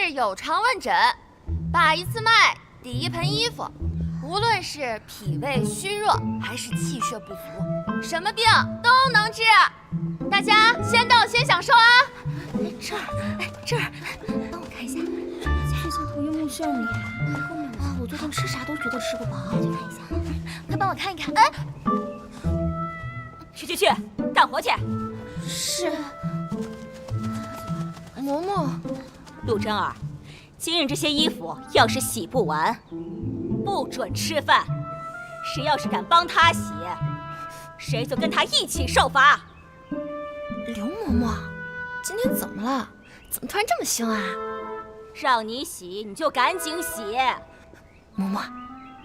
日有偿问诊，把一次脉，抵一盆衣服。无论是脾胃虚弱还是气血不足，什么病都能治。大家先到先享受啊！这儿，帮我看一下，就像投影幕像里。后面啊，我最近吃啥都觉得吃不饱，我去看一下。快帮我看一看。哎，去，干活去。是。嬷嬷，陆真儿，今日这些衣服要是洗不完，不准吃饭。谁要是敢帮他洗，谁就跟他一起受罚。刘嬷嬷，今天怎么了？怎么突然这么凶啊？让你洗你就赶紧洗。嬷嬷，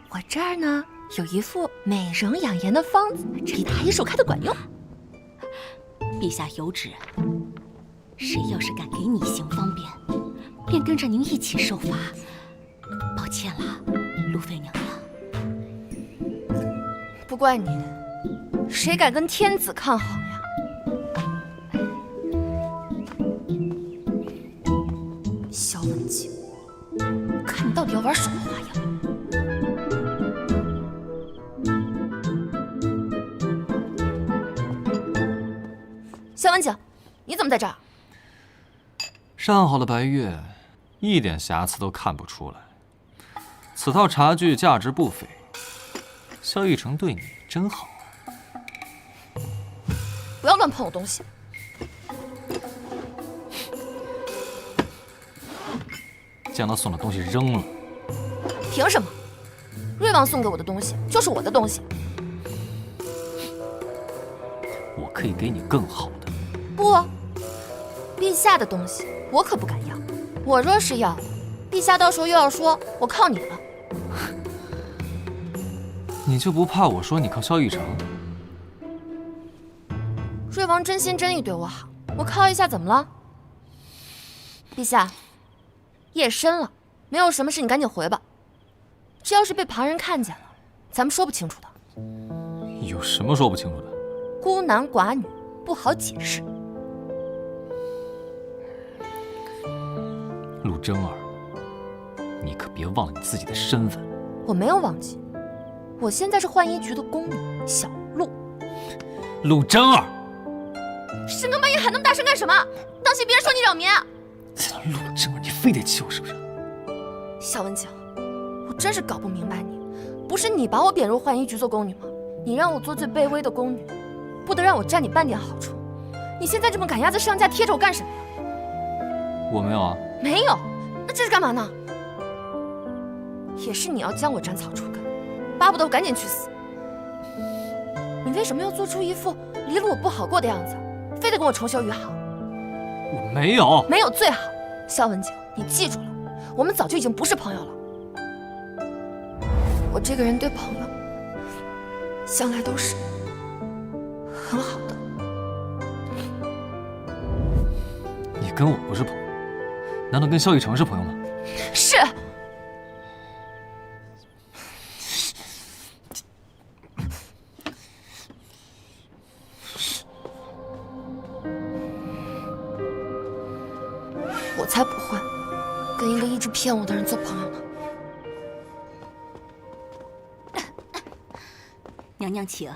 我这儿呢有一副美容养颜的方子，比大医术开的管用。陛下有旨，谁要是敢给你行方便，便跟着您一起受罚。抱歉了，路妃娘娘。不怪你，谁敢跟天子抗衡呀？萧文静，看你到底要玩什么花样！萧文静，你怎么在这儿？上好的白月，一点瑕疵都看不出来。此套茶具价值不菲，萧逸成对你真好。不要乱碰我东西！将他送的东西扔了。凭什么？瑞王送给我的东西就是我的东西。我可以给你更好的。不，陛下的东西我可不敢要。我若是要了，陛下到时候又要说我靠你了。你就不怕我说你靠萧逸成？瑞王真心真意对我好，我靠一下怎么了？陛下，夜深了，没有什么事你赶紧回吧。这要是被旁人看见了，咱们说不清楚的。有什么说不清楚的？孤男寡女不好解释。陆真儿，你可别忘了你自己的身份。我没有忘记，我现在是浣衣局的宫女小陆。陆真儿，深更半夜喊那么大声干什么？当心别人说你扰民。陆真儿，你非得气我是不是？萧文静，我真是搞不明白你，不是你把我贬入浣衣局做宫女吗？你让我做最卑微的宫女，不得让我占你半点好处。你现在这么赶鸭子上架，贴着我干什么呀？我没有啊。没有，那这是干嘛呢？也是你要将我斩草除根，巴不得我赶紧去死。你为什么要做出一副离了我不好过的样子，非得跟我重修于好？我没有。没有最好。萧文静，你记住了，我们早就已经不是朋友了。我这个人对朋友向来都是很好的。你跟我不是朋友，难道跟萧逸成是朋友吗？是。我才不会跟一个一直骗我的人做朋友呢。娘娘请。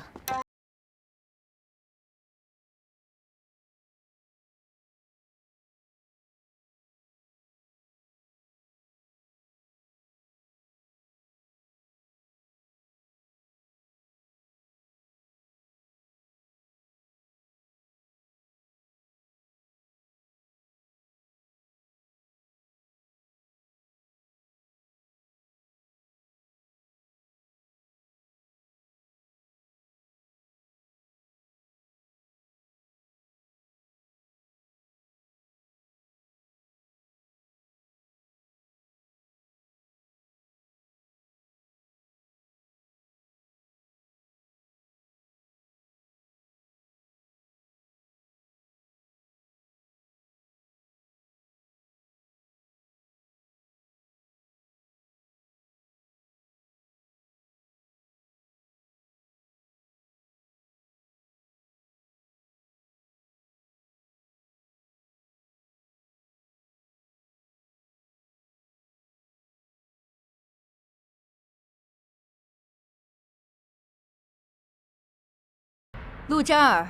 陆真儿，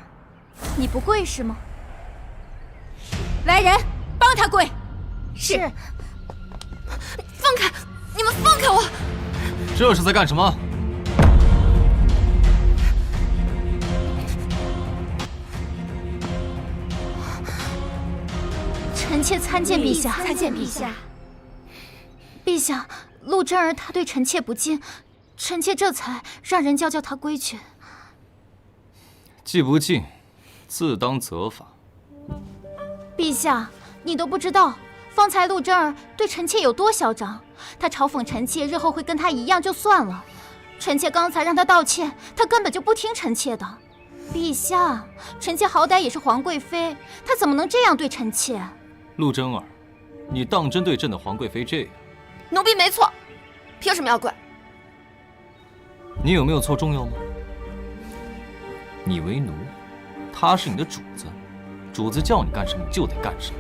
你不跪是吗？来人，帮他跪。是。放开！你们放开我！这是在干什么？臣妾参见陛下，参见陛下。陛下，陆真儿她对臣妾不敬，臣妾这才让人教她规矩。既不敬，自当责罚。陛下，你都不知道，方才陆真儿对臣妾有多嚣张。她嘲讽臣妾日后会跟她一样就算了，臣妾刚才让她道歉，她根本就不听臣妾的。陛下，臣妾好歹也是皇贵妃，她怎么能这样对臣妾？陆真儿，你当真对朕的皇贵妃这样？奴婢没错，凭什么要跪？你有没有错重要吗？你为奴，他是你的主子，主子叫你干什么你就得干什么，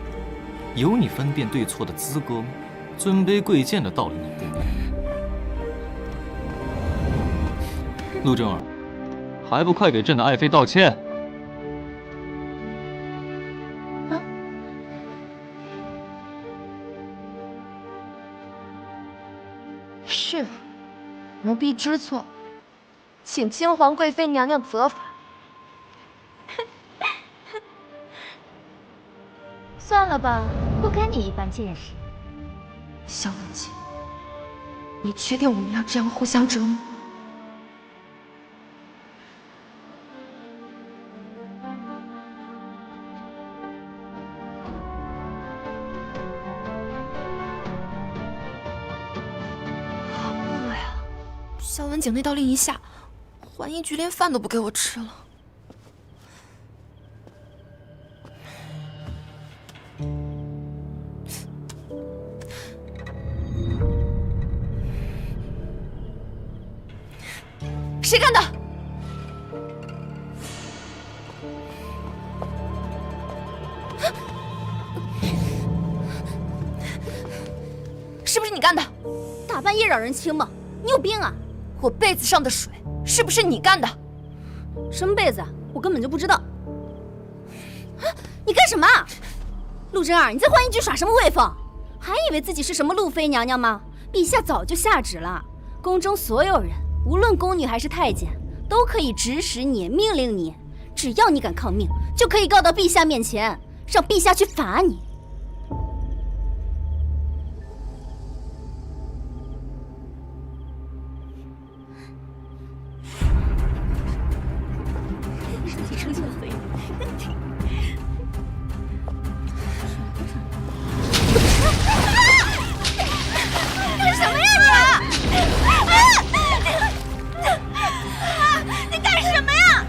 有你分辨对错的资格吗？尊卑贵贱的道理你不明。陆真儿，还不快给朕的爱妃道歉！是，奴婢知错，请亲皇贵妃娘娘责罚。算了吧，不跟你一般见识。萧文静，你确定我们要这样互相折磨？好饿呀！萧文景那道令一下，环衣局连饭都不给我吃了。谁干的？是不是你干的？大半夜让人清吗？你有病啊！我被子上的水是不是你干的？什么被子啊？我根本就不知道。你干什么？陆真儿，你在浣衣局耍什么威风？还以为自己是什么陆妃娘娘吗？陛下早就下旨了，宫中所有人，无论宫女还是太监，都可以指使你、命令你，只要你敢抗命，就可以告到陛下面前，让陛下去罚你。生气了，飞。干什么呀你？你干什么呀？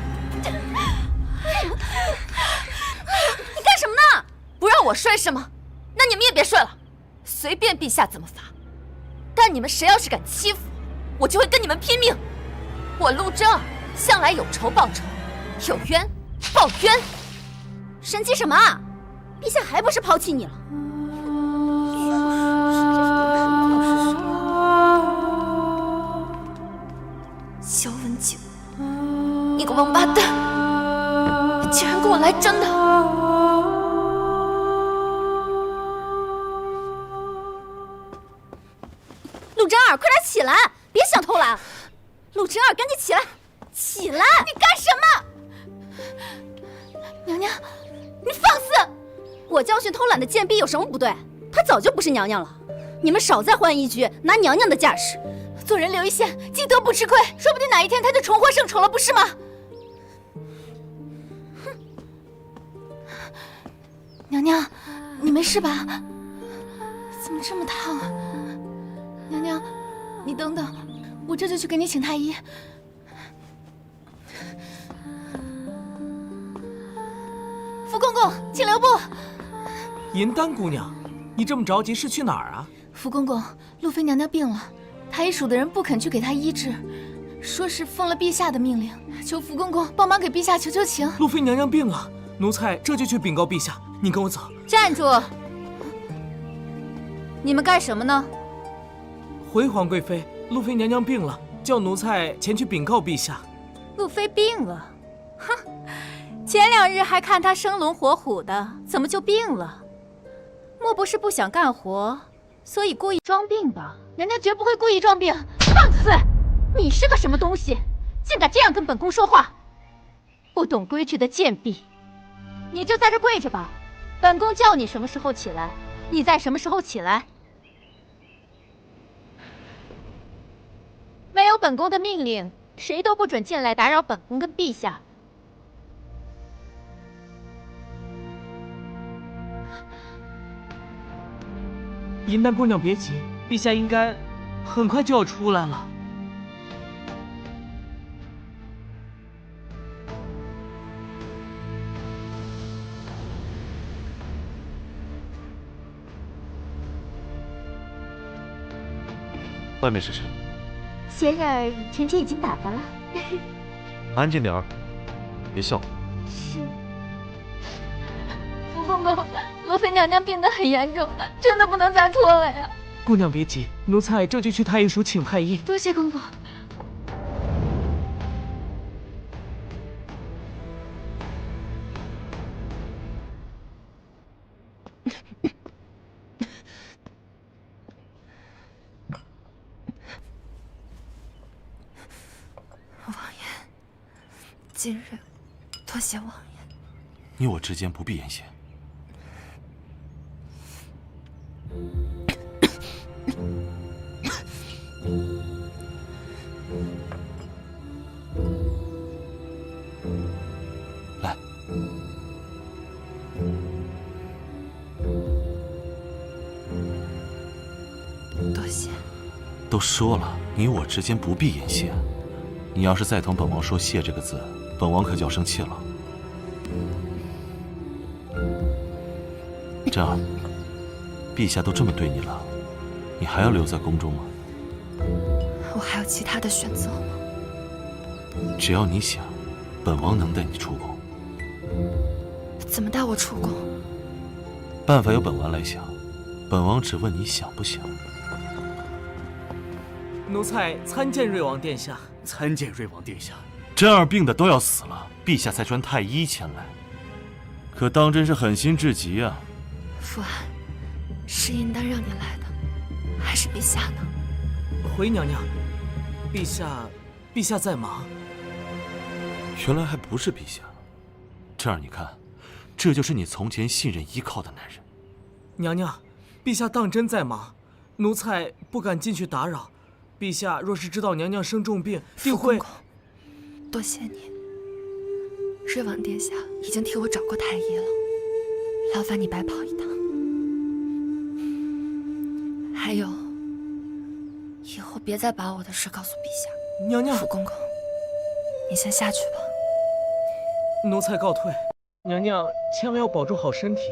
你干什么呢？不让我睡是吗？那你们也别睡了，随便陛下怎么罚。但你们谁要是敢欺负我，我就会跟你们拼命。我陆真儿向来有仇报仇，有冤报冤。生气什么？陛下还不是抛弃你了？萧文景，你个王八蛋，你竟然跟我来真的！陆真儿，快点起来，别想偷懒！陆真儿，赶紧起来，起来！你干什么？娘娘，你放肆！我教训偷懒的贱婢有什么不对？她早就不是娘娘了。你们少在浣衣局拿娘娘的架势。做人留一线，积德不吃亏，说不定哪一天她就重获圣宠了，不是吗？娘娘，你没事吧？怎么这么烫啊？娘娘，你等等，我这就去给你请太医。福公公，请留步。银丹姑娘，你这么着急是去哪儿啊？福公公，陆妃娘娘病了，太医署的人不肯去给她医治，说是奉了陛下的命令，求福公公帮忙给陛下求求情。陆妃娘娘病了，奴才这就去禀告陛下。你跟我走。站住！你们干什么呢？回皇贵妃，陆妃娘娘病了，叫奴才前去禀告陛下。陆妃病了，哼！前2日还看他生龙活虎的，怎么就病了？莫不是不想干活，所以故意装病吧？娘娘绝不会故意装病。放肆！你是个什么东西，竟敢这样跟本宫说话？不懂规矩的贱婢！你就在这跪着吧，本宫叫你什么时候起来，你在什么时候起来。没有本宫的命令，谁都不准进来打扰本宫跟陛下。银丹姑娘别急，陛下应该很快就要出来了。外面是谁？贤儿，臣妾已经打发了。安静点儿，别笑。是。福公公，罗妃娘娘病得很严重，真的不能再拖了呀。姑娘别急，奴才这就去太医署请太医。多谢公公。今日多谢王爷。你我之间不必言谢。来，多谢。都说了，你我之间不必言谢。你要是再同本王说谢这个字，本王可就要生气了。这样，陛下都这么对你了，你还要留在宫中吗？我还有其他的选择吗？只要你想，本王能带你出宫。怎么带我出宫？办法由本王来想，本王只问你想不想。奴才参见瑞王殿下。参见瑞王殿下。真儿病的都要死了，陛下才传太医前来，可当真是狠心至极啊！父安，是银丹让你来的，还是陛下呢？回娘娘，陛下在忙。原来还不是陛下。这儿你看，这就是你从前信任依靠的男人。娘娘，陛下当真在忙，奴才不敢进去打扰。陛下若是知道娘娘生重病，定会。父公公，多谢你。瑞王殿下已经替我找过太医了，劳烦你白跑一趟。还有，以后别再把我的事告诉陛下。娘娘，父公公，你先下去吧。奴才告退。娘娘千万要保重好身体。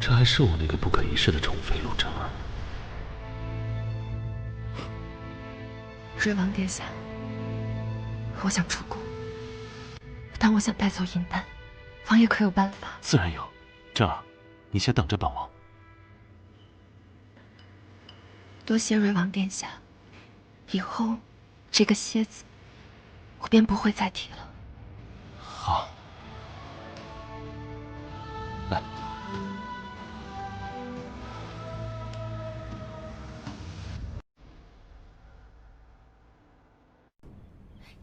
这还是我那个不可一世的宠妃陆贞儿。瑞王殿下，我想出宫，但我想带走银丹，王爷可有办法？自然有。贞儿，你先等着本王。多谢瑞王殿下，以后这个蝎子，我便不会再提了。好，来。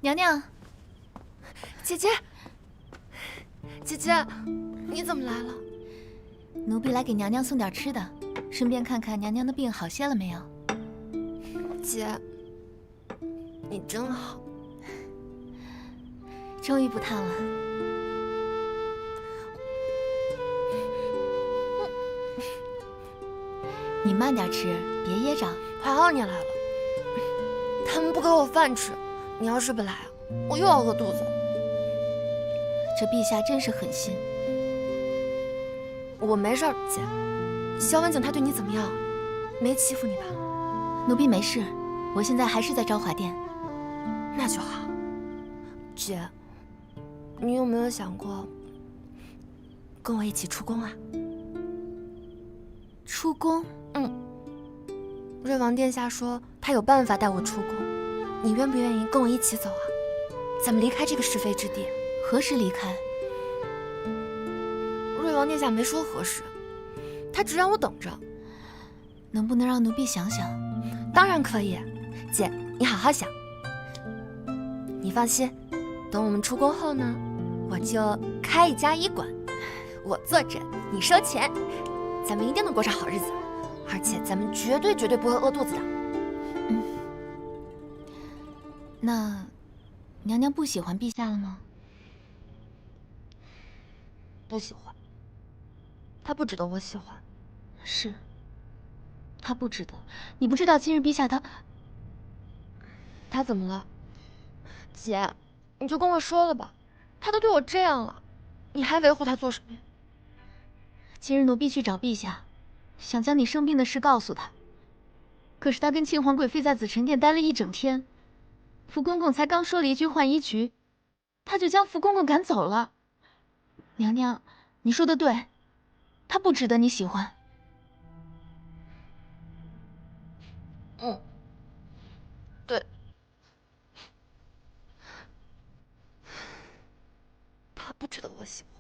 娘娘，姐姐，姐姐，你怎么来了？奴婢来给娘娘送点吃的，顺便看看娘娘的病好些了没有。姐，你真好。终于不烫了。你慢点吃，别噎着。还好你来了，他们不给我饭吃。你要是不来，我又要饿肚子了。这陛下真是狠心。我没事儿，姐。萧文景他对你怎么样？没欺负你吧？奴婢没事，我现在还是在昭华殿。那就好。姐，你有没有想过跟我一起出宫啊？出宫？瑞王殿下说他有办法带我出宫，你愿不愿意跟我一起走啊？咱们离开这个是非之地。何时离开？瑞王殿下没说何时，他只让我等着。能不能让奴婢想想？当然可以，姐，你好好想。你放心，等我们出宫后呢，我就开一家医馆，我坐诊，你收钱，咱们一定能过上好日子，而且咱们绝对不会饿肚子的。那娘娘不喜欢陛下了吗？不喜欢，他不值得我喜欢。是，他不值得。你不知道今日陛下他怎么了？姐，你就跟我说了吧，他都对我这样了，你还维护他做什么呀？今日奴婢去找陛下，想将你生病的事告诉他。可是他跟亲皇贵妃在紫宸殿待了一整天，福公公才刚说了一句换衣局，他就将福公公赶走了。娘娘，你说的对，他不值得你喜欢。对，他不值得我喜欢。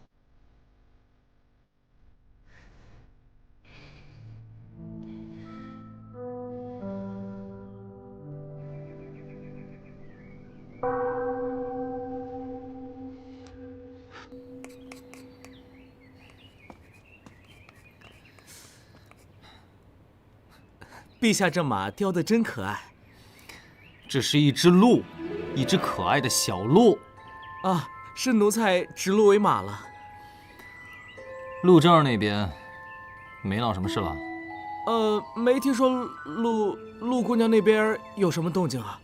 陛下这马雕得真可爱。这是一只鹿，一只可爱的小鹿。啊，是奴才指鹿为马了。陆正儿那边没闹什么事吧？没听说陆姑娘那边有什么动静啊？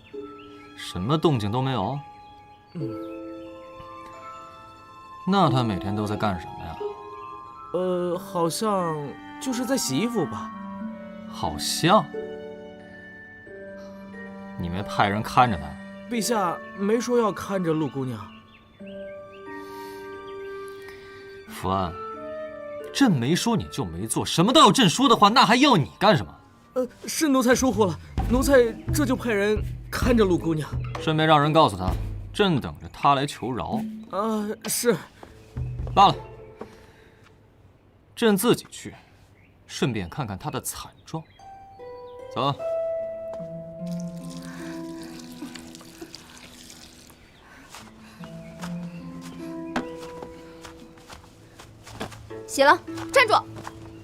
什么动静都没有。那她每天都在干什么呀？好像就是在洗衣服吧。好像。你没派人看着她？陛下没说要看着陆姑娘。福安，朕没说你就没做，什么都要朕说的话，那还要你干什么？是奴才疏忽了，奴才这就派人看着陆姑娘。顺便让人告诉她，朕等着她来求饶。是。罢了，朕自己去，顺便看看她的惨状。走。洗了，站住！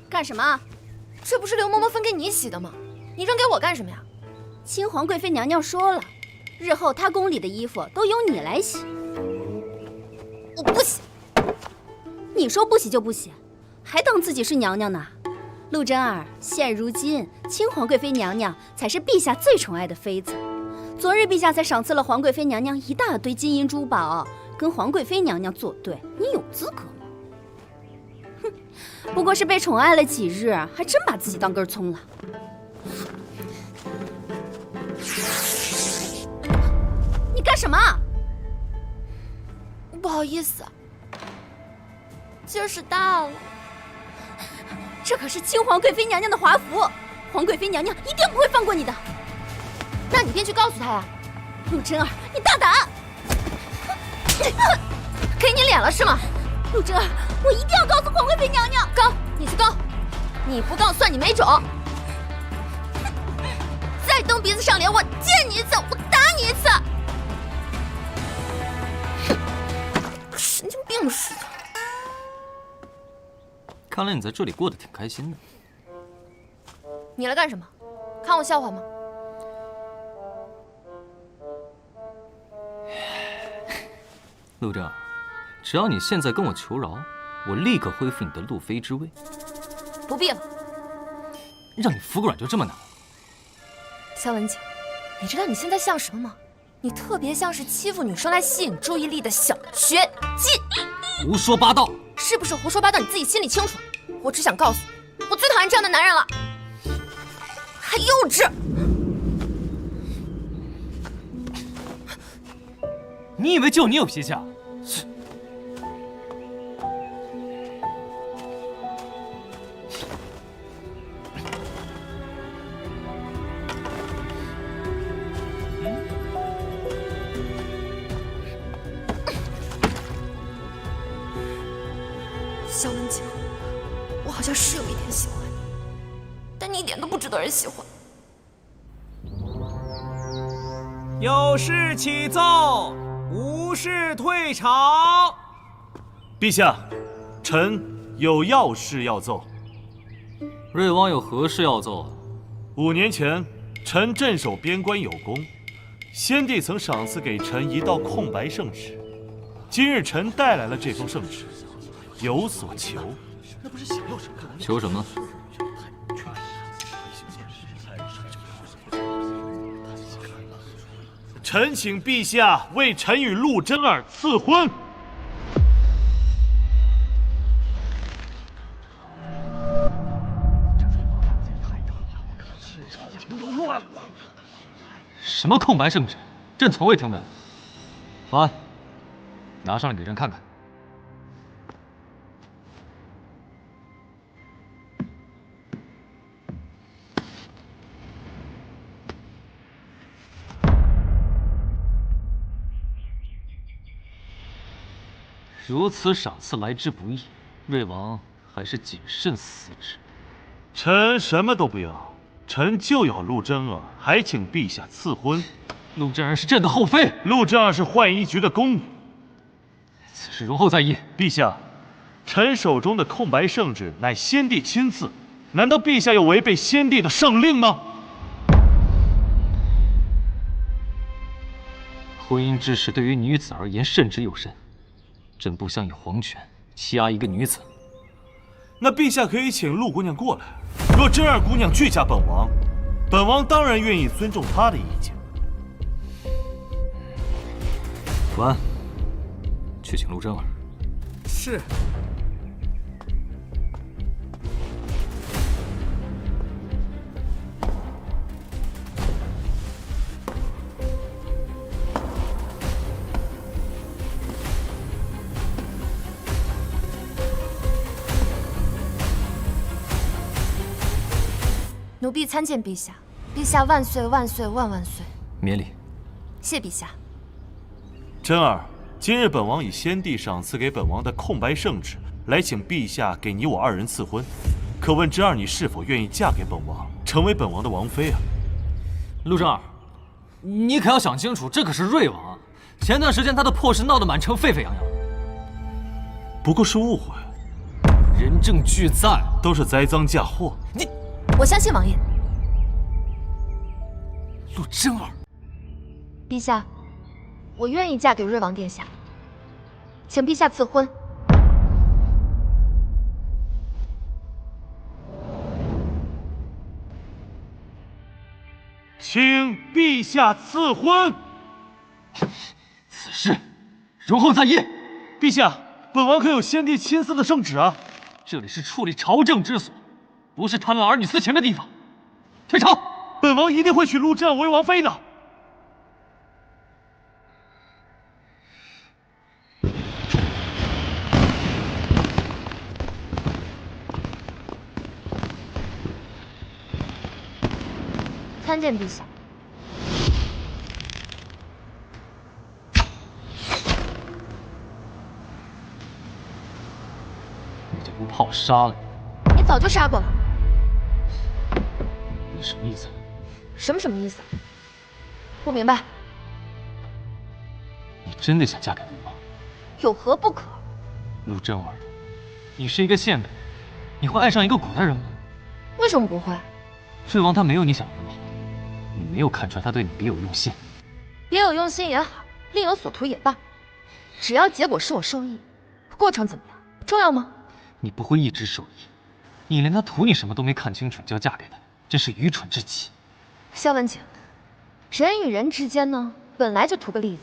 干什么？这不是刘嬷嬷分给你洗的吗？你扔给我干什么呀？亲皇贵妃娘娘说了，日后她宫里的衣服都由你来洗。我不洗。你说不洗就不洗，还当自己是娘娘呢？陆真儿，现如今亲皇贵妃娘娘才是陛下最宠爱的妃子。昨日陛下才赏赐了皇贵妃娘娘一大堆金银珠宝，跟皇贵妃娘娘作对，你有资格吗？不过是被宠爱了几日，还真把自己当根葱了。你干什么？不好意思，劲儿使大了。这可是亲皇贵妃娘娘的华服，皇贵妃娘娘一定不会放过你的。那你便去告诉她呀。陆真儿，你大胆！给你脸了是吗？陆真儿，我一定要告诉皇贵妃娘娘。告，你去告，你不告算你没种。再蹬鼻子上脸，我见你一次，我打你一次。神经病似的。看来你在这里过得挺开心的。你来干什么？看我笑话吗？陆正儿，只要你现在跟我求饶，我立刻恢复你的路妃之位。不必了，让你服个软就这么难？萧文景，你知道你现在像什么吗？你特别像是欺负女生来吸引注意力的小学鸡。胡说八道！是不是胡说八道？你自己心里清楚。我只想告诉你，我最讨厌这样的男人了，还幼稚。你以为就你有脾气啊？肖文景，我好像是有一点喜欢你，但你一点都不值得人喜欢。有事起奏，无事退朝。陛下，臣有要事要奏。瑞王有何事要奏5年前，臣镇守边关有功，先帝曾赏赐给臣一道空白圣旨。今日臣带来了这封圣旨，有所求。求什么？臣请陛下为臣与陆贞儿赐婚。什么空白圣旨？朕从未听闻。保安，拿上来给朕看看。如此赏赐来之不易，瑞王还是谨慎思之。臣什么都不要，臣就要陆贞儿，还请陛下赐婚。陆贞儿是朕的后妃，陆贞儿是浣衣局的宫女。此事容后再议。陛下，臣手中的空白圣旨乃先帝亲赐，难道陛下又违背先帝的圣令吗？婚姻之事对于女子而言慎之又慎，朕不想以皇权欺压一个女子。那陛下可以请陆姑娘过来。若贞儿姑娘拒嫁本王，本王当然愿意尊重她的意见。保安，去请陆贞儿。是。奴婢参见陛下，陛下万岁万岁万万岁！免礼。谢陛下。贞儿，今日本王以先帝赏赐给本王的空白圣旨，来请陛下给你我2人赐婚。可问贞儿，你是否愿意嫁给本王，成为本王的王妃啊？陆贞儿，你可要想清楚，这可是瑞王。前段时间他的破事闹得满城沸沸扬扬。不过是误会，人证俱在，都是栽赃嫁祸。我相信王爷。陆贞儿，陛下，我愿意嫁给瑞王殿下，请陛下赐婚。请陛下赐婚。此事容后再议。陛下，本王可有先帝亲赐的圣旨啊？这里是处理朝政之所，不是谈论儿女私情的地方。退朝！本王一定会娶陆贞儿为王妃的。参见陛下。你就不怕我杀了你早就杀过了。你什么意思？什么意思？不明白。你真的想嫁给本王？有何不可？陆贞儿，你是一个县尉，你会爱上一个古代人吗？为什么不会？瑞王他没有你想的那么好，你没有看出来他对你别有用心。别有用心也好，另有所图也罢，只要结果是我受益，过程怎么样，重要吗？你不会一直受益，你连他图你什么都没看清楚就要嫁给他，真是愚蠢至极。萧文景，人与人之间呢，本来就图个利字。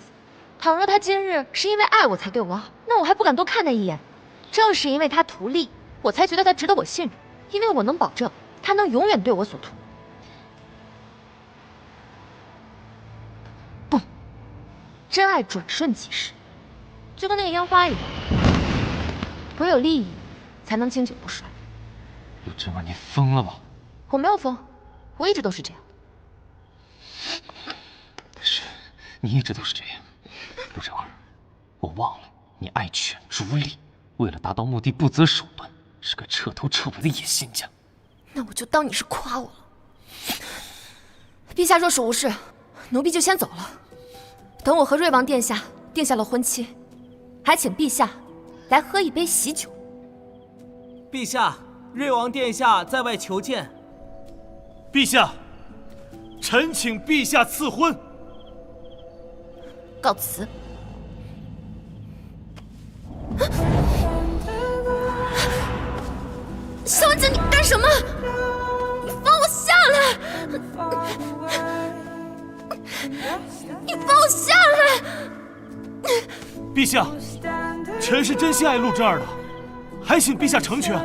倘若他今日是因为爱我才对我好，那我还不敢多看他一眼。正是因为他图利，我才觉得他值得我信任，因为我能保证他能永远对我所图。不，真爱转瞬即逝，就跟那个烟花一样，唯有利益才能经久不衰。陆真儿，你疯了吧？我没有疯，我一直都是这样。是，你一直都是这样。陆真儿，我忘了，你爱权逐利，为了达到目的不择手段，是个彻头彻尾的野心家。那我就当你是夸我了。陛下若是无事，奴婢就先走了。等我和瑞王殿下定下了婚期，还请陛下来喝一杯喜酒。陛下，瑞王殿下在外求见。陛下，臣请陛下赐婚。告辞。萧文静，你干什么？你放我下来！你放我下来！陛下，臣是真心爱陆真儿的，还请陛下成全。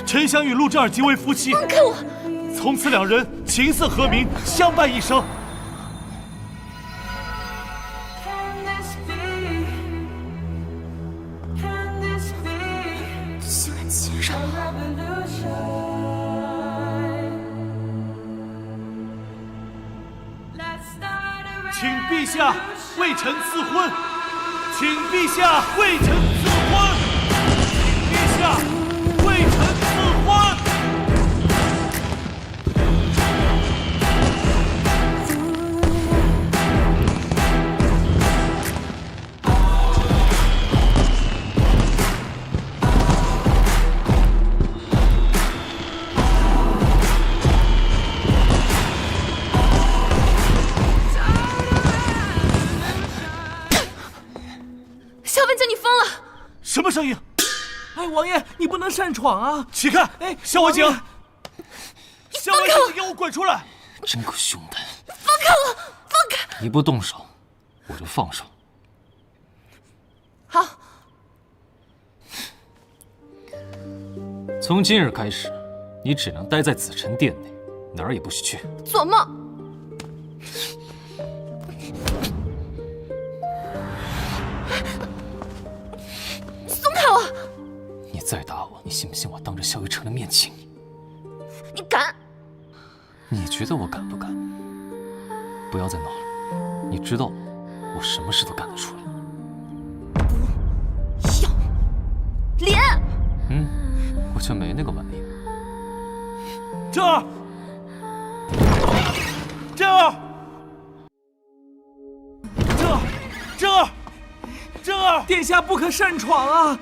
臣想与陆真儿结为夫妻，放开我！从此两人琴瑟和鸣，相伴一生。竟然亲上了！请陛下为臣赐婚，请陛下为臣赐婚，请陛下为臣赐婚。萧文静，你疯了！什么声音？哎，王爷，你不能擅闯啊！起开！哎，萧文静，王爷萧文静，你给我滚出来！真够凶的！放开我！放开！你不动手，我就放手。好。从今日开始，你只能待在紫宸殿内，哪儿也不许去。做梦！松开我！你再打我，你信不信我当着萧逸成的面亲你？你敢？你觉得我敢不敢？不要再闹了，你知道我什么事都干得出来。要脸！我就没那个玩意。真儿，真儿，真儿，真儿，真儿，殿下不可擅闯啊！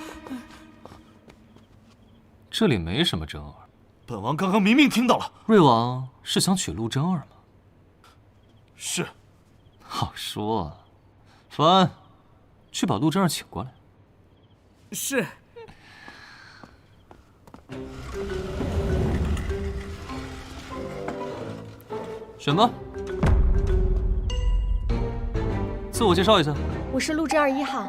这里没什么真儿。本王刚刚明明听到了。瑞王是想娶陆真儿吗？是。好说啊。凡，去把陆真儿请过来。是。什么？自我介绍一下。我是陆真儿1号，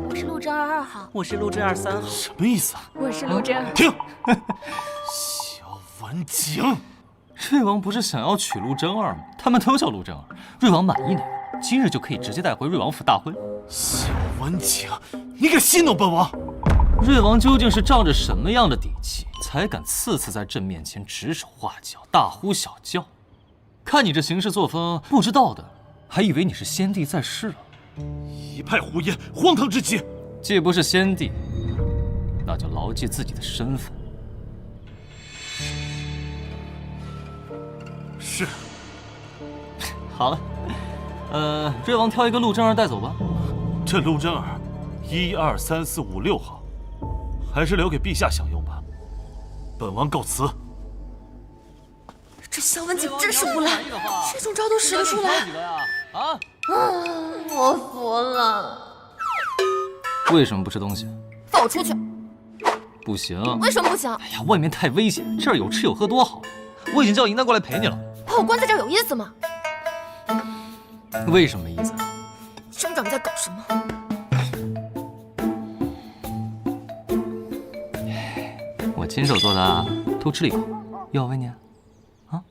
我是陆真儿2号，我是陆真儿3号，什么意思啊？我是陆真儿。停！萧文景，瑞王不是想要娶陆真儿吗？他们都叫陆真儿。瑞王满意哪个，今日就可以直接带回瑞王府大婚。萧文景，你敢戏弄本王？瑞王究竟是仗着什么样的底气，才敢次次在朕面前指手画脚、大呼小叫？看你这行事作风，不知道的还以为你是先帝在世了。一派胡言，荒唐至极！既不是先帝，那就牢记自己的身份。是。好了，瑞王挑一个陆真儿带走吧。这陆真儿，1、2、3、4、5、6号，还是留给陛下享用吧。本王告辞。这萧文景真是无赖，这种招都使得出来。啊！我服了。为什么不吃东西？放我出去！不行。为什么不行？哎呀，外面太危险，这儿有吃有喝多好。我已经叫银丹过来陪你了。把我关在这儿有意思吗？为什么没意思？兄长在搞什么？亲手做的，偷吃了一口，要喂你啊？啊？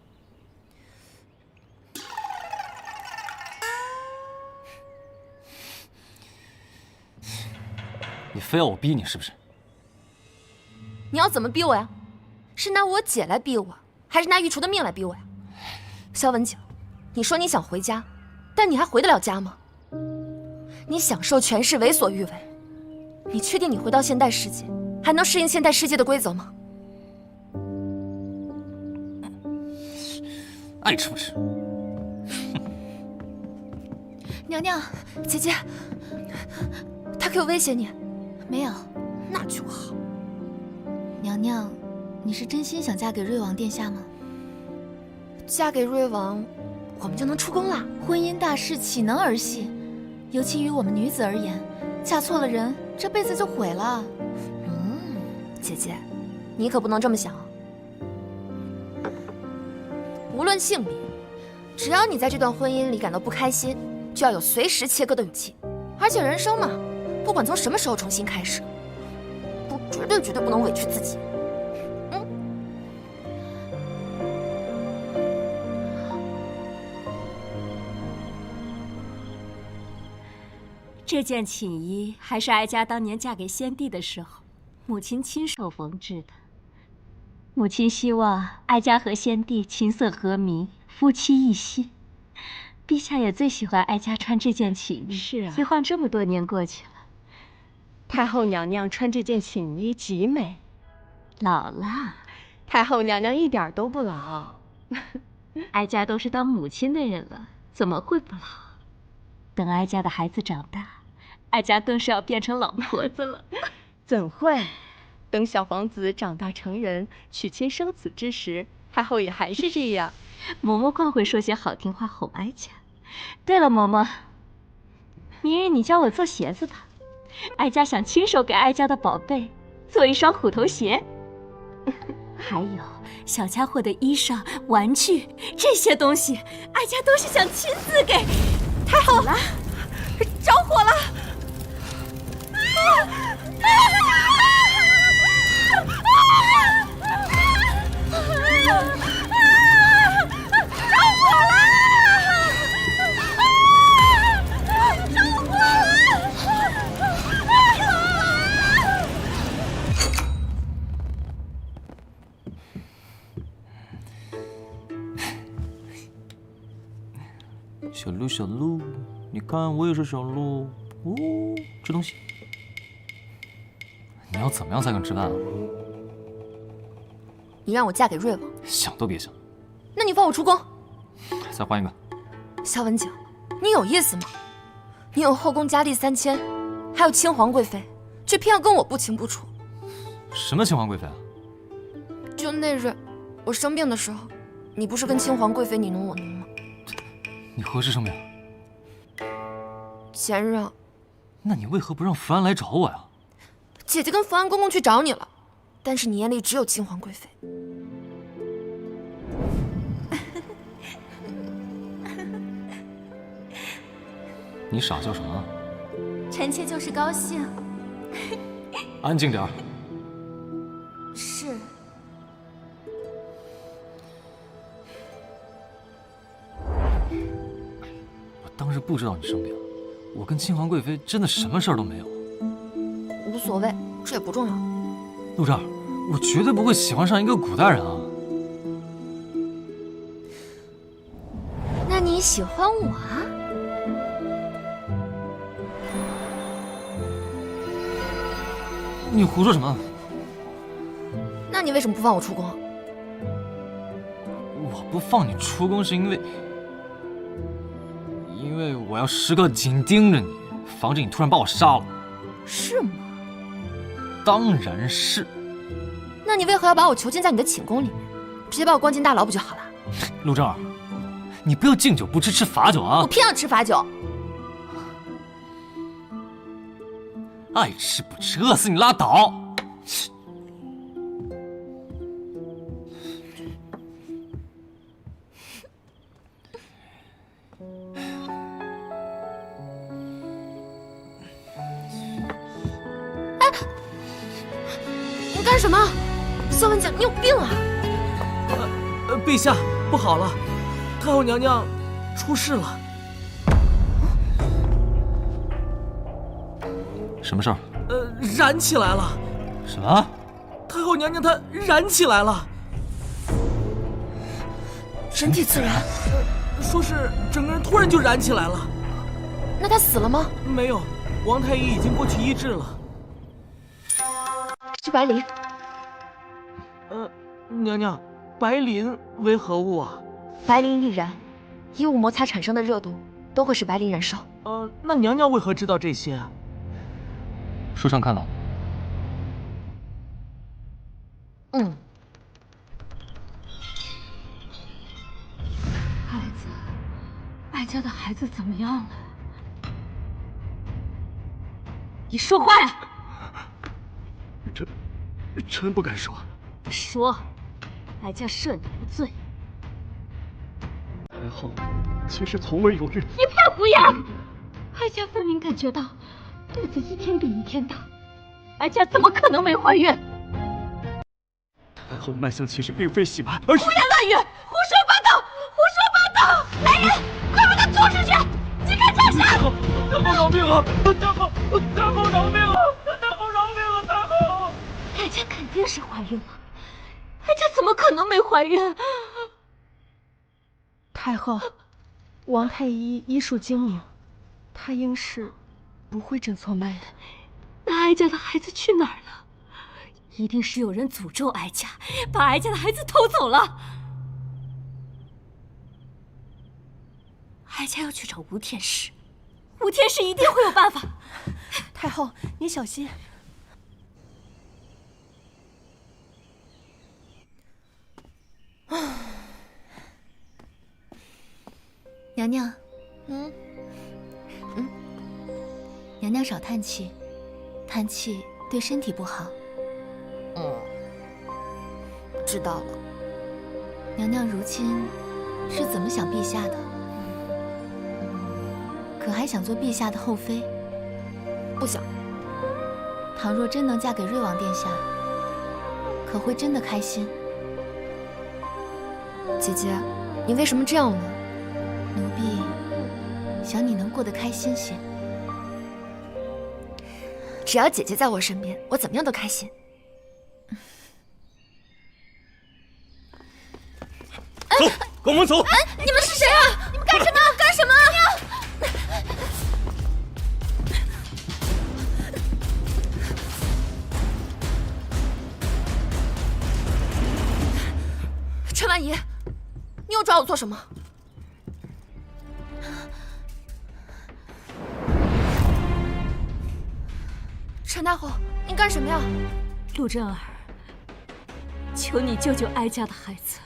你非要我逼你是不是？你要怎么逼我呀？是拿我姐来逼我，还是拿玉厨的命来逼我呀？萧文景，你说你想回家，但你还回得了家吗？你享受权势，为所欲为，你确定你回到现代世界，还能适应现代世界的规则吗？爱吃不吃。娘娘，姐姐，他可有威胁你？没有，那就好。娘娘，你是真心想嫁给瑞王殿下吗？嫁给瑞王，我们就能出宫啦。婚姻大事岂能儿戏？尤其于我们女子而言，嫁错了人，这辈子就毁了。姐姐，你可不能这么想。无论性别，只要你在这段婚姻里感到不开心，就要有随时切割的勇气。而且人生嘛，不管从什么时候重新开始，绝对不能委屈自己。这件锦衣还是哀家当年嫁给先帝的时候，母亲亲手缝制的。母亲希望哀家和先帝琴瑟和鸣，夫妻一心。陛下也最喜欢哀家穿这件锦衣。是啊，一晃这么多年过去了，太后娘娘穿这件锦衣极美。老了，太后娘娘一点都不老。哀家都是当母亲的人了，怎么会不老？等哀家的孩子长大，哀家更是要变成老婆子了。怎会？等小皇子长大成人，娶亲生子之时，太后也还是这样。嬷嬷更会说些好听话哄哀家。对了，嬷嬷，明日你教我做鞋子吧，哀家想亲手给哀家的宝贝做一双虎头鞋。还有小家伙的衣裳、玩具这些东西，哀家都是想亲自给。太后，着火了！小鹿，小鹿，你看我也是小鹿。哦，吃东西。你要怎么样才肯吃饭啊？你让我嫁给瑞王，想都别想。那你放我出宫。再换一个。萧文景，你有意思吗？你有后宫佳丽3000，还有亲皇贵妃，却偏要跟我不清不楚。什么亲皇贵妃啊？就那日我生病的时候，你不是跟亲皇贵妃你侬我侬吗？你何时生病？前日啊。那你为何不让福安来找我呀？姐姐跟福安公公去找你了，但是你眼里只有亲皇贵妃。你傻笑什么？臣妾就是高兴。安静点儿。是。我当时不知道你生病，我跟亲皇贵妃真的什么事儿都没有。无所谓，这也不重要。陆正儿，我绝对不会喜欢上一个古代人啊。那你喜欢我啊？你胡说什么？那你为什么不放我出宫？我不放你出宫是因为我要时刻紧盯着你，防止你突然把我杀了。是吗？当然是。那你为何要把我囚禁在你的寝宫里面？直接把我关进大牢不就好了？陆正儿，你不要敬酒不吃吃罚酒啊！我偏要吃罚酒。爱吃不吃，饿死你拉倒！你干什么？萧文强，你有病啊！陛下，不好了，太后娘娘出事了。什么事儿？燃起来了。什么？太后娘娘她燃起来了，人体自燃？说是整个人突然就燃起来了。那她死了吗？没有，王太医已经过去医治了。是白磷。娘娘，白磷为何物啊？白磷易燃，衣物摩擦产生的热度都会使白磷燃烧。那娘娘为何知道这些啊？书上看到。孩子，哀家的孩子怎么样了？你说话呀！臣不敢说。说，哀家赦你无罪。太后，其实从未有日。你别胡言！哀家分明感觉到肚子一天比一天大，哀家怎么可能没怀孕？太后脉象其实并非喜脉，而是胡言乱语，胡说八道，胡说八道！来人，快把他拖出去！你看这是！太后饶命啊！太后饶命啊！太后饶命啊！太后！哀家肯定是怀孕了，哀家怎么可能没怀孕？太后，王太医医术精明，他应是不会诊错脉的。那哀家的孩子去哪儿了？一定是有人诅咒哀家，把哀家的孩子偷走了。哀家要去找吴天师，吴天师一定会有办法。太后，你小心。娘娘，娘娘少叹气，叹气对身体不好。知道了。娘娘如今是怎么想陛下的？可还想做陛下的后妃？不想。倘若真能嫁给瑞王殿下，可会真的开心？姐姐，你为什么这样呢？奴婢想你能过得开心些。只要姐姐在我身边，我怎么样都开心。走，跟我们走。你们是谁啊？你们干什么？干什么？陈婉仪，你又抓我做什么？陈太后，你干什么呀？陆真儿，求你救救哀家的孩子。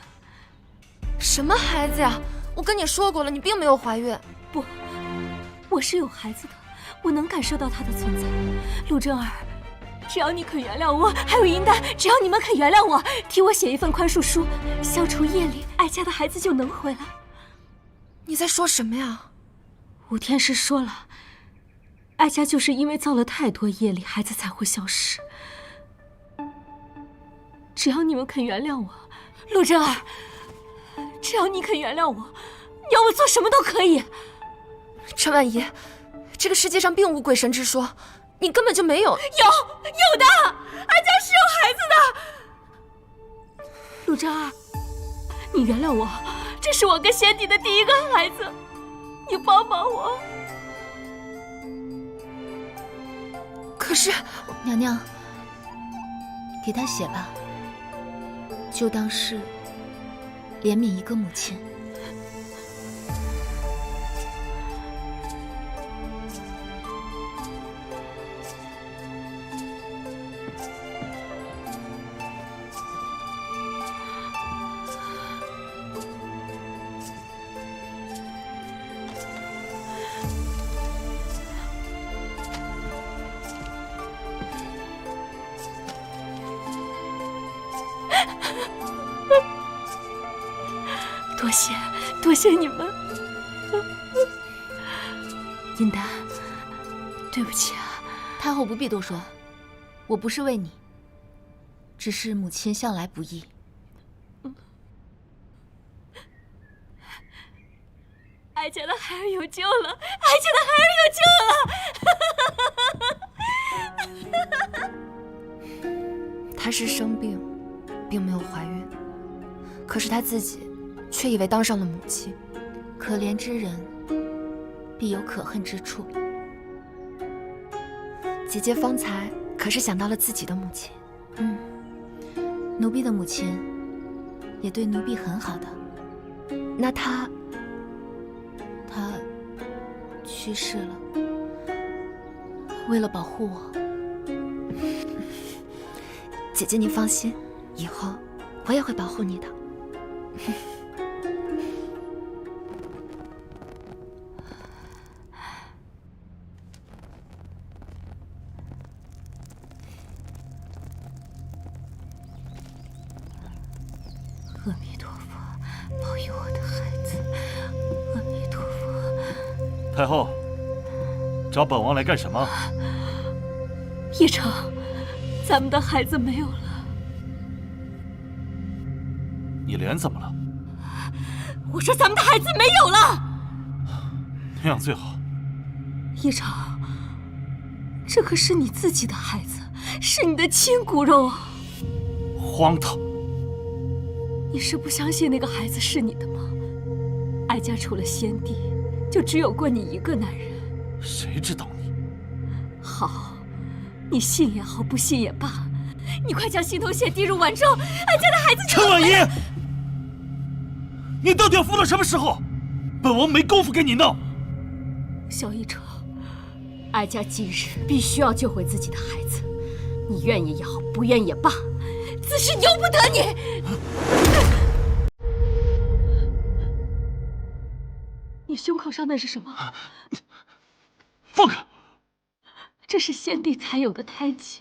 什么孩子呀？我跟你说过了，你并没有怀孕。不，我是有孩子的，我能感受到他的存在。陆真儿，只要你肯原谅我，还有银丹，只要你们肯原谅我，替我写一份宽恕书，消除业力，哀家的孩子就能回来。你在说什么呀？吴天师说了，哀家就是因为造了太多业力，孩子才会消失。只要你们肯原谅我，陆真儿，只要你肯原谅我，要我做什么都可以。陈婉仪，这个世界上并无鬼神之说，你根本就没有。有的，哀家是有孩子的。陆真儿，你原谅我，这是我跟先帝的第一个孩子，你帮帮我。可是，娘娘，给他写吧，就当是怜悯一个母亲。多谢你们。银丹，对不起啊。太后不必多说，我不是为你，只是母亲向来不易。哀家的孩儿有救了！哀家的孩儿有救了！她是生病，并没有怀孕，可是她自己却以为当上了母亲。可怜之人，必有可恨之处。姐姐方才可是想到了自己的母亲。奴婢的母亲也对奴婢很好的。那她去世了。为了保护我，姐姐您放心，以后我也会保护你的。阿弥陀佛，保佑我的孩子。阿弥陀佛。太后，找本王来干什么？一成，咱们的孩子没有了。你脸怎么了？我说咱们的孩子没有了。那样最好。一成，这可是你自己的孩子，是你的亲骨肉啊！荒唐！你是不相信那个孩子是你的吗？哀家除了先帝，就只有过你一个男人。谁知道你？好，你信也好，不信也罢，你快将心头血滴入碗中，哀家的孩子就……陈婉仪，你到底要疯到什么时候？本王没工夫跟你闹。萧一成，哀家今日必须要救回自己的孩子，你愿意也好，不愿意也罢，此事由不得你。你胸口上那是什么？放开！这是先帝才有的胎记。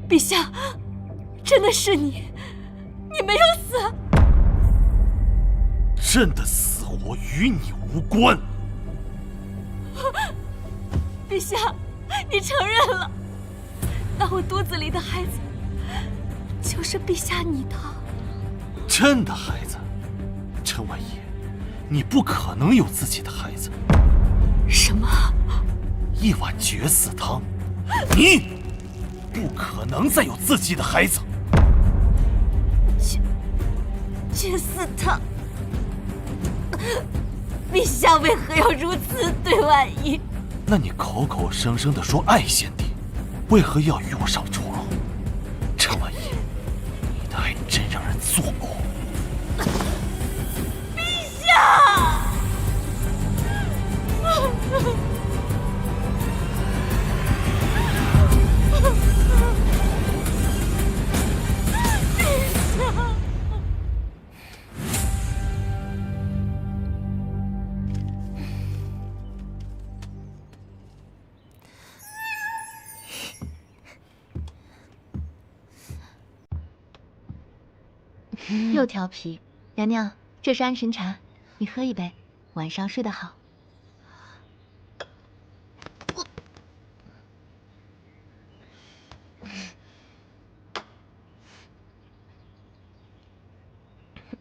陛下，真的是你，你没有死。朕的死活与你无关。陛下，你承认了，那我肚子里的孩子就是陛下你的。朕的孩子，陈婉仪，你不可能有自己的孩子。什么？一碗绝死汤，你不可能再有自己的孩子。绝死汤，陛下为何要如此对婉仪？那你口口声声的说爱先帝，为何要与我上床？陈婉仪，你的爱真让人作呕。陛下！又调皮，娘娘，这是安神茶，你喝一杯，晚上睡得好。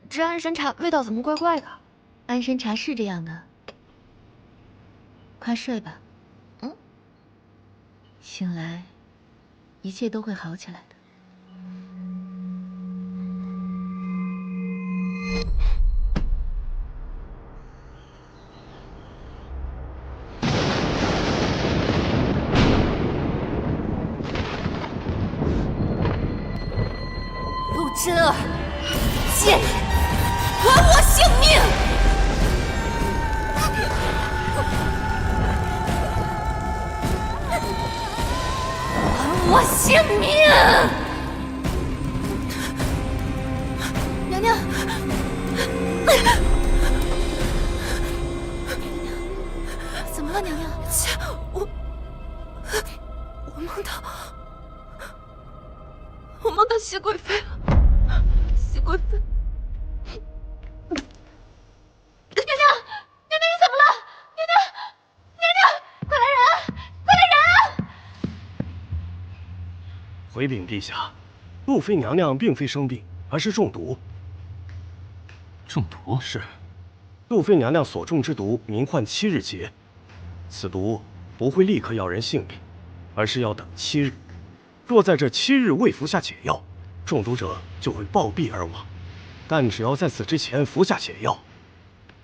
这安神茶味道怎么怪怪的？安神茶是这样的，快睡吧。醒来，一切都会好起来的。陆真儿，贱人，还我性命！还我性命！娘娘，怎么了，娘娘？我梦到熹贵妃了，熹贵妃。娘娘，你怎么了？娘娘，快来人！快来人！回禀陛下，路妃娘娘并非生病，而是中毒。中毒？是，路妃娘娘所中之毒名唤7日劫，此毒不会立刻要人性命，而是要等7日。若在这7日未服下解药，中毒者就会暴毙而亡。但只要在此之前服下解药，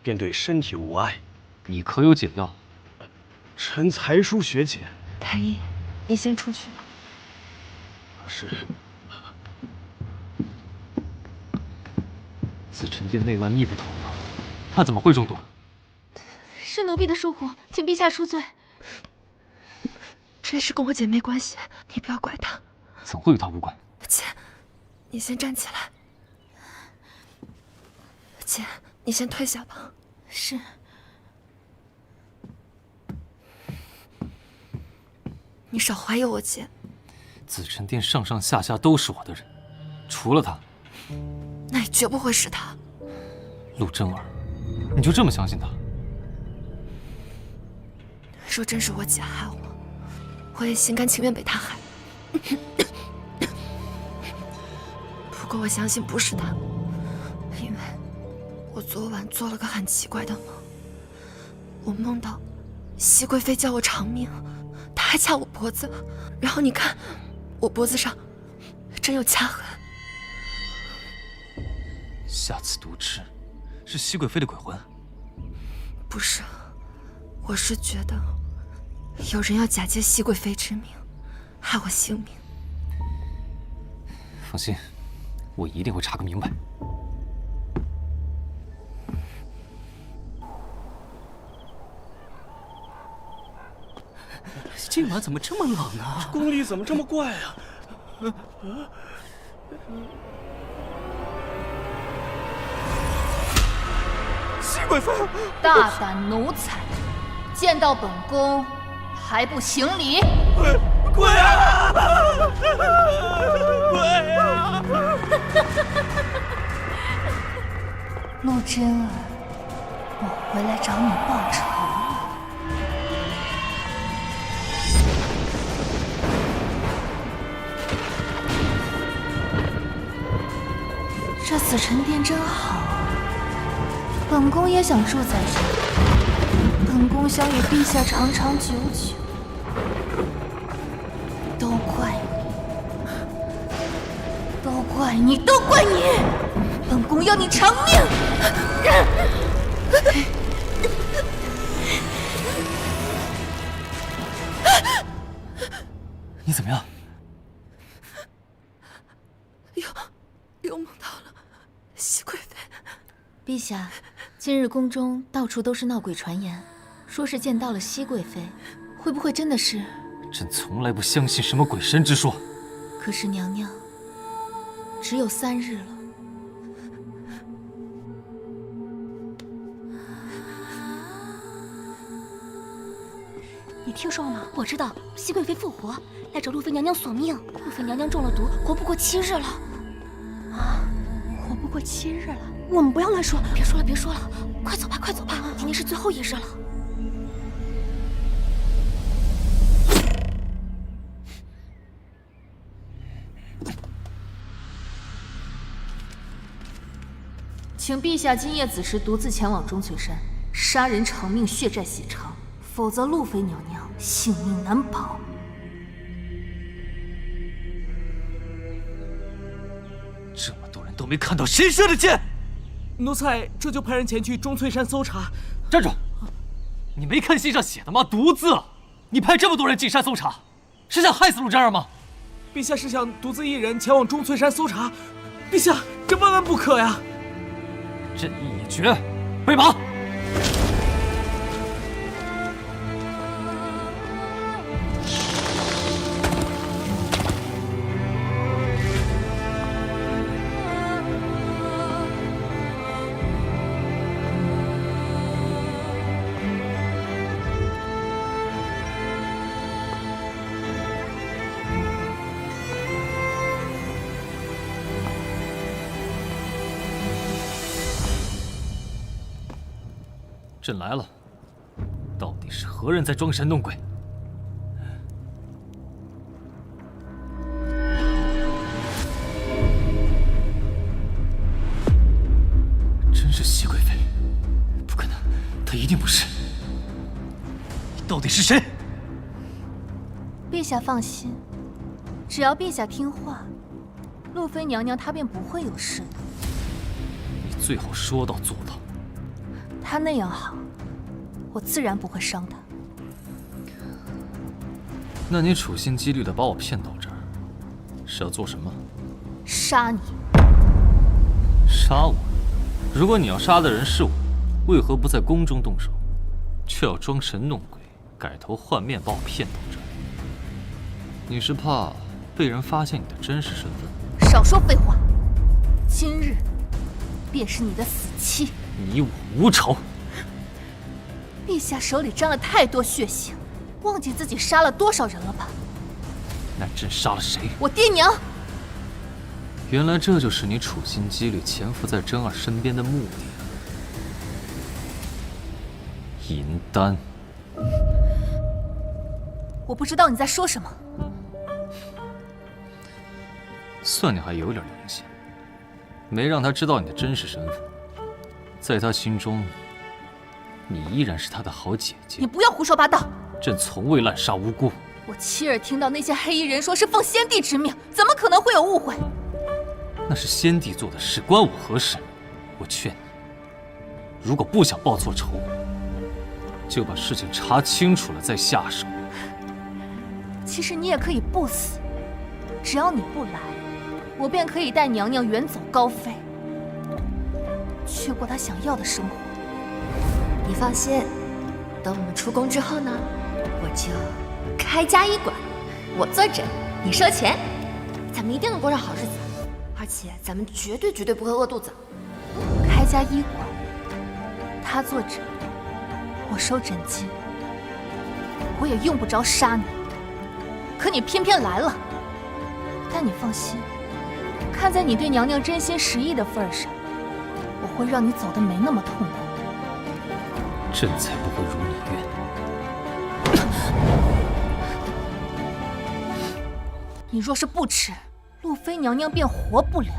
便对身体无碍。你可有解药？臣才疏学浅。太医，你先出去。是。紫宸殿内外密不透风，他怎么会中毒？是奴婢的疏忽，请陛下恕罪。这事跟我姐没关系，你不要怪她。怎会与他无关？姐，你先站起来。姐，你先退下吧。是。你少怀疑我姐。紫宸殿上上下下都是我的人，除了他，那也绝不会是他。陆真儿，你就这么相信他？若真是我姐害我，我也心甘情愿被她害。不过我相信不是她，因为我昨晚做了个很奇怪的梦。我梦到熹贵妃叫我偿命，她还掐我脖子，然后你看，我脖子上真有掐痕。下次毒吃，是熹贵妃的鬼魂？不是，我是觉得有人要假借熹贵妃之名，害我性命。放心，我一定会查个明白。今晚怎么这么冷啊？宫里怎么这么怪啊？熹贵妃，大胆奴才，见到本宫还不行礼？鬼啊！鬼啊！陆真儿，我回来找你报仇了。这紫宸殿真好啊，本宫也想住在这儿。本宫想与陛下长长久久。都怪你，都怪你，都怪你！本宫要你偿命！你怎么样？又梦到了熹贵妃。陛下，今日宫中到处都是闹鬼传言，说是见到了熹贵妃，会不会真的是？朕从来不相信什么鬼神之说。可是娘娘，只有3日了。你听说了吗？我知道，熹贵妃复活，来找路妃娘娘索命。路妃娘娘中了毒，活不过7日了。啊，活不过7日了？我们不要乱说，别说了，别说了，快走吧，快走吧，今天是最后1日了。请陛下今夜子时独自前往钟翠山，杀人偿命，血债洗偿，否则路妃娘娘性命难保。这么多人都没看到谁射的箭？奴才这就派人前去钟翠山搜查。站住！你没看信上写的吗？毒字！你派这么多人进山搜查，是想害死陆真儿吗？陛下是想独自一人前往钟翠山搜查，陛下这万万不可呀！朕意已决，备马。朕来了，到底是何人在装神弄鬼？一定不是。你到底是谁？陛下放心，只要陛下听话，路妃娘娘她便不会有事的。你最好说到做到。她那样好，我自然不会伤她。那你处心积虑的把我骗到这儿，是要做什么？杀你！杀我？如果你要杀的人是我，为何不在宫中动手，却要装神弄鬼，改头换面把我骗到这儿？你是怕被人发现你的真实身份？少说废话！今日便是你的死期。你我无仇。陛下手里沾了太多血腥，忘记自己杀了多少人了吧？那朕杀了谁？我爹娘。原来这就是你处心积虑潜伏在真儿身边的目的。银丹，我不知道你在说什么。算你还有点良心，没让他知道你的真实身份。在他心中，你依然是他的好姐姐。你不要胡说八道！朕从未滥杀无辜。我亲耳听到那些黑衣人说是奉先帝之命，怎么可能会有误会？那是先帝做的事，关我何事？我劝你，如果不想报错仇，就把事情查清楚了再下手。其实你也可以不死，只要你不来，我便可以带娘娘远走高飞，去过她想要的生活。你放心，等我们出宫之后呢，我就开家医馆，我坐诊，你收钱，咱们一定能过上好日子。而且咱们绝对不会饿肚子。开家医馆，他坐诊，我收诊金，我也用不着杀你。可你偏偏来了。但你放心，看在你对娘娘真心实意的份上，我会让你走得没那么痛苦。朕才不会如你愿。你若是不吃，路妃娘娘便活不了。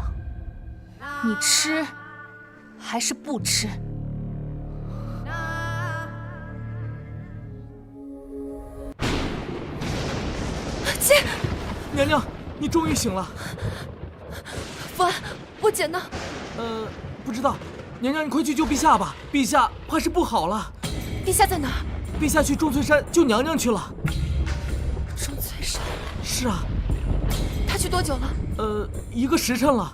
你吃还是不吃？姐，娘娘，你终于醒了。福安，我姐呢？不知道。娘娘，你快去救陛下吧，陛下怕是不好了。陛下在哪儿？陛下去钟翠山救娘娘去了。钟翠山？是啊。他去多久了？1个时辰了。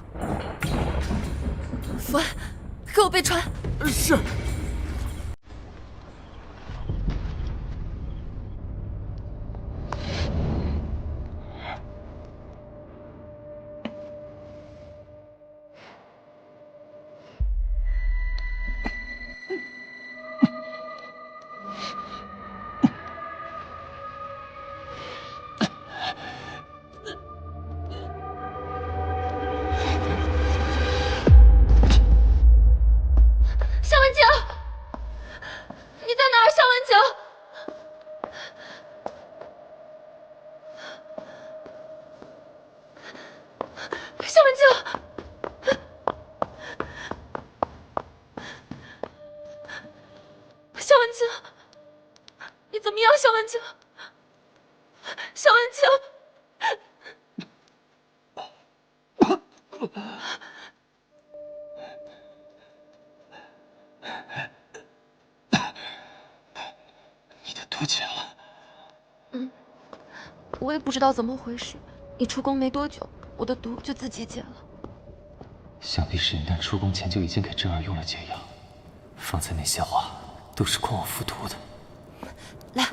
福安，给我备船。是。不解了。我也不知道怎么回事。你出宫没多久，我的毒就自己解了。想必是你在出宫前就已经给真儿用了解药，方才那些话都是诓我附毒的。来，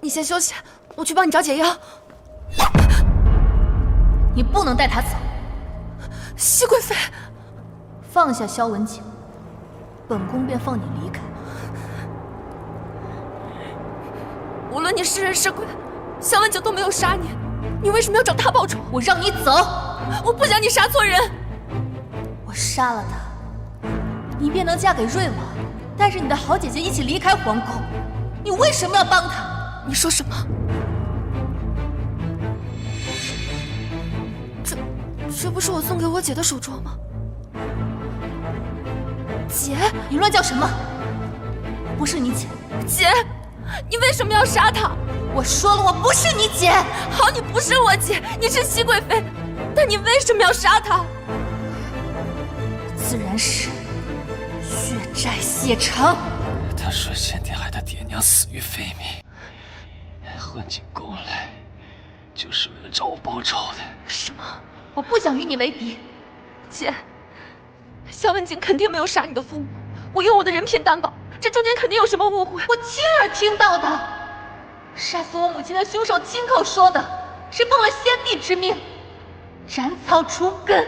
你先休息，我去帮你找解药。你不能带他走。熹贵妃，放下萧文景，本宫便放你离开。无论你是人是鬼，萧文景都没有杀你，你为什么要找他报仇？我让你走，我不想你杀错人。我杀了他，你便能嫁给瑞王，带着你的好姐姐一起离开皇宫。你为什么要帮他？你说什么？这不是我送给我姐的手镯吗？姐，你乱叫什么？不是你姐。姐，你为什么要杀他？我说了，我不是你姐。好，你不是我姐，你是熹贵妃，但你为什么要杀他？自然是血债血偿。他说先帝害他爹娘死于非命，混进宫来，就是为了找我报仇的。什么？我不想与你为敌。姐，萧文景肯定没有杀你的父母，我用我的人品担保，这中间肯定有什么误会。我亲耳听到的，杀死我母亲的凶手亲口说的是奉了先帝之命，斩草除根。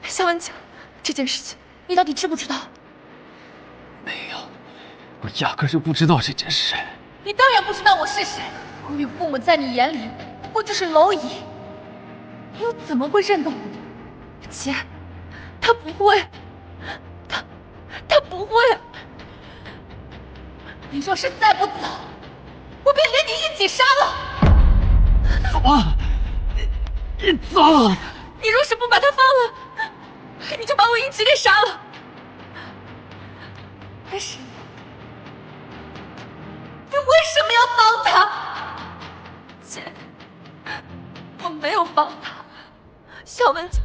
萧文景，这件事情你到底知不知道？没有，我压根就不知道这件事。你当然不知道我是谁。我与父母在你眼里不就是蝼蚁，你又怎么会认得我？姐，他不会，他不会。你若是再不走，我便连你一起杀了。走啊！你走！你若是不把他放了，你就把我一起给杀了。但是你为什么要帮他？姐，我没有帮他。萧文景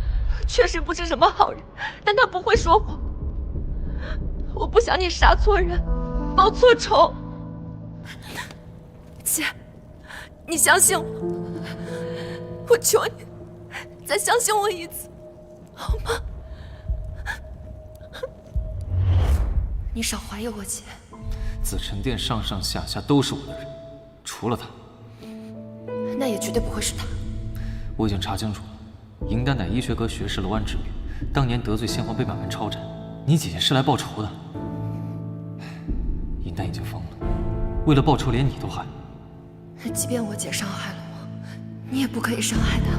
确实不是什么好人，但他不会说谎。我不想你杀错人，报错仇。姐，你相信我，我求你，再相信我一次，好吗？你少怀疑我姐。紫宸殿上上下下都是我的人，除了他。那也绝对不会是他。我已经查清楚了，嬴丹乃医学阁学士楼安之女，当年得罪先皇被满门抄斩。你姐姐是来报仇的。嬴丹已经疯了，为了报仇连你都害。即便我姐伤害了我，你也不可以伤害她。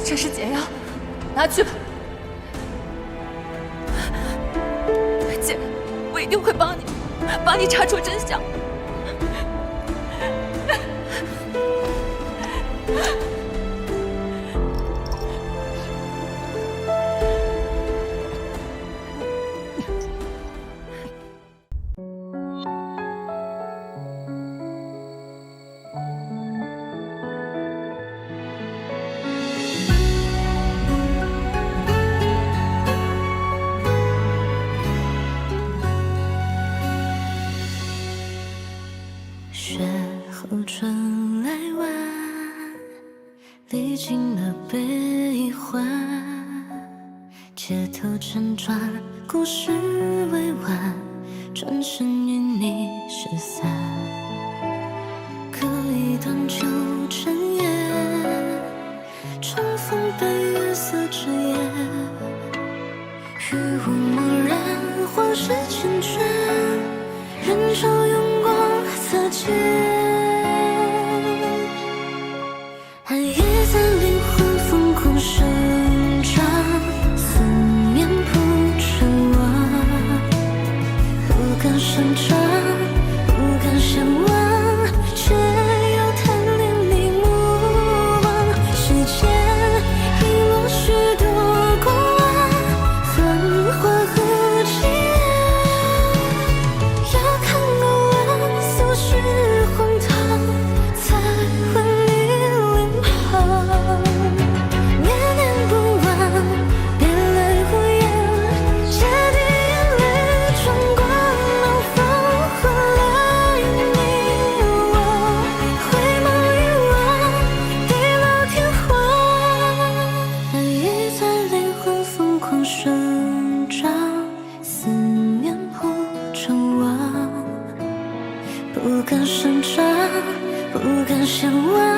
这是解药，拿去吧。姐，我一定会帮你查出真相。雪后春来晚，历经了悲欢，街头辗转，故事未完，转身与你失散。隔一段旧尘烟，重逢被月色遮掩，雨雾蓦然，往事缱绻，人潮涌过擦肩。寒夜在灵魂疯狂生长，思念铺成网，不敢声张，不敢相望，却又贪恋你目光。时间遗落许多过往，繁华和寂寥，要看够了俗世荒唐，才会你脸庞。念念不忘，别来无言，结底眼泪冲过脑风，换来你我回眸一望，地老天荒。寒意在灵魂疯狂生长，思念铺成网，不敢声张，不敢相望。